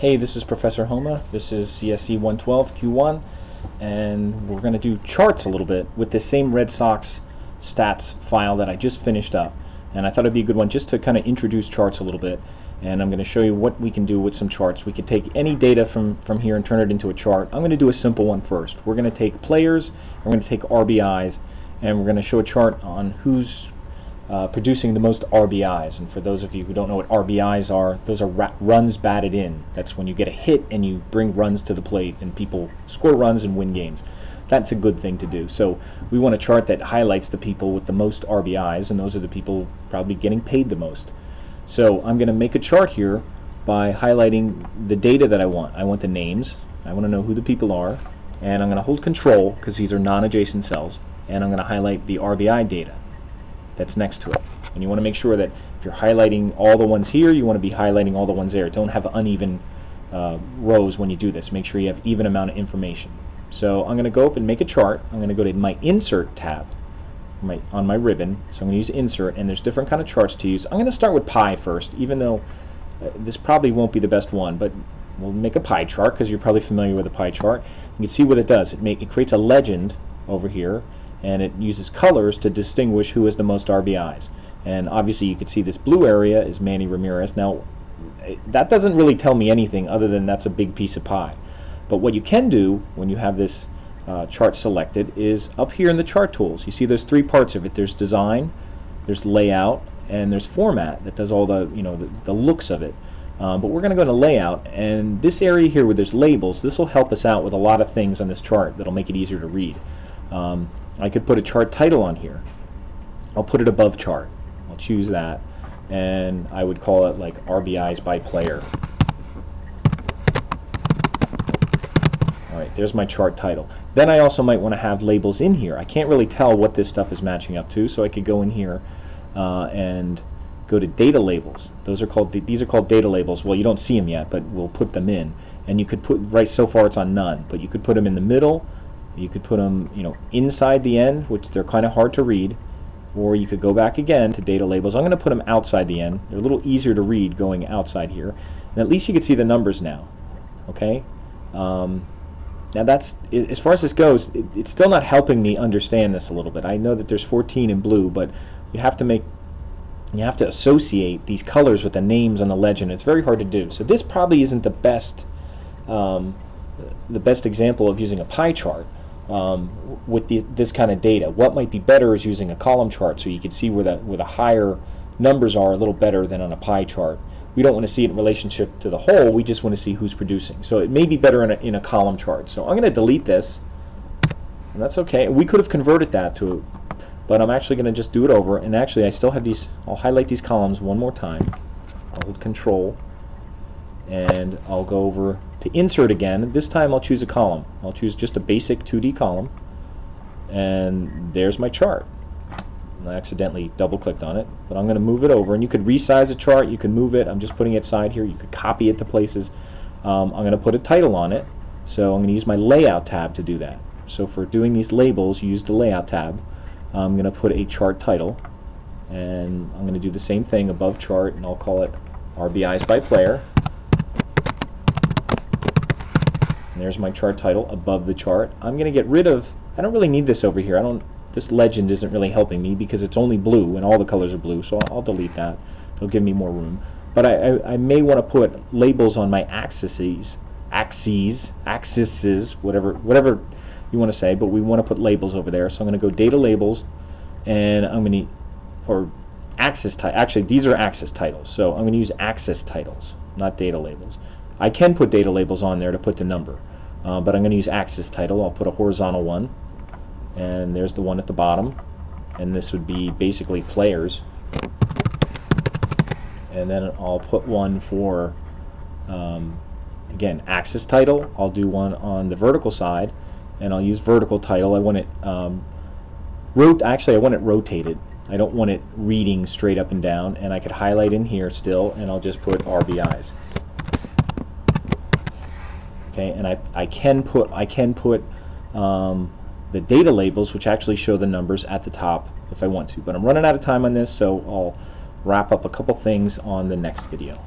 Hey, this is Professor Homa. This is CSC 112 Q1, and we're going to do charts a little bit with this same Red Sox stats file that I just finished up. And I thought it'd be a good one just to kind of introduce charts a little bit. And I'm going to show you what we can do with some charts. We can take any data from here and turn it into a chart. I'm going to do a simple one first. We're going to take players, we're going to take RBIs, and we're going to show a chart on who's producing the most RBIs. And for those of you who don't know what RBIs are, those are runs batted in. That's when you get a hit and you bring runs to the plate and people score runs and win games. That's a good thing to do. So we want a chart that highlights the people with the most RBIs, and those are the people probably getting paid the most. So I'm going to make a chart here by highlighting the data that I want. I want the names. I want to know who the people are, and I'm going to hold Control because these are non-adjacent cells, and I'm going to highlight the RBI data that's next to it. And you want to make sure that if you're highlighting all the ones here, you want to be highlighting all the ones there. Don't have uneven rows when you do this. Make sure you have even amount of information. So I'm going to go up and make a chart. I'm going to go to my Insert tab on my ribbon. So I'm going to use Insert, and there's different kind of charts to use. I'm going to start with pie first, even though this probably won't be the best one, but we'll make a pie chart because you're probably familiar with a pie chart. You can see what it does. It creates a legend over here, and it uses colors to distinguish who has the most RBIs. And obviously you can see this blue area is Manny Ramirez. Now that doesn't really tell me anything other than that's a big piece of pie. But what you can do when you have this chart selected is up here in the chart tools. You see there's three parts of it. There's design, there's layout, and there's format that does all the the looks of it. But we're going to go to layout, and this area here where there's labels, this will help us out with a lot of things on this chart that'll make it easier to read. I could put a chart title on here. I'll put it above chart. I'll choose that, and I would call it like RBIs by player. Alright, there's my chart title. Then I also might want to have labels in here. I can't really tell what this stuff is matching up to, so I could go in here and go to data labels. These are called data labels. Well, you don't see them yet, but we'll put them in. And you could put, right so far it's on none, but you could put them in the middle. You could put them, inside the end, which they're kind of hard to read, or you could go back again to data labels. I'm going to put them outside the end. They're a little easier to read going outside here, and at least you can see the numbers now. Okay. Now that's, as far as this goes, it's still not helping me understand this a little bit. I know that there's 14 in blue, but you have to associate these colors with the names on the legend. It's very hard to do. So this probably isn't the best example of using a pie chart. With this kind of data. What might be better is using a column chart, so you can see where the higher numbers are a little better than on a pie chart. We don't want to see it in relationship to the whole, we just want to see who's producing. So it may be better in a column chart. So I'm going to delete this, and that's okay. We could have converted that to, but I'm actually going to just do it over, and actually I still have these. I'll highlight these columns one more time. I'll hold Control, and I'll go over to Insert again. This time I'll choose a column. I'll choose just a basic 2D column, and there's my chart. I accidentally double-clicked on it, but I'm going to move it over, and you could resize a chart, you can move it. I'm just putting it side here. You could copy it to places. I'm going to put a title on it, so I'm going to use my Layout tab to do that. So for doing these labels, use the Layout tab. I'm going to put a chart title, and I'm going to do the same thing above chart, and I'll call it RBIs by player. And there's my chart title above the chart. I'm going to get rid of, I don't really need this over here. This legend isn't really helping me because it's only blue and all the colors are blue, so I'll delete that. It'll give me more room. But I may want to put labels on my axes, whatever you want to say, but we want to put labels over there. So I'm going to go data labels, and I'm going to, or axis title. Actually, these are axis titles, so I'm going to use axis titles, not data labels. I can put data labels on there to put the number, but I'm going to use axis title. I'll put a horizontal one, and there's the one at the bottom, and this would be basically players. And then I'll put one for, again, axis title. I'll do one on the vertical side, and I'll use vertical title. I want it actually I want it rotated. I don't want it reading straight up and down, and I could highlight in here still, and I'll just put RBIs. Okay, and I can put the data labels, which actually show the numbers at the top if I want to. But I'm running out of time on this, so I'll wrap up a couple things on the next video.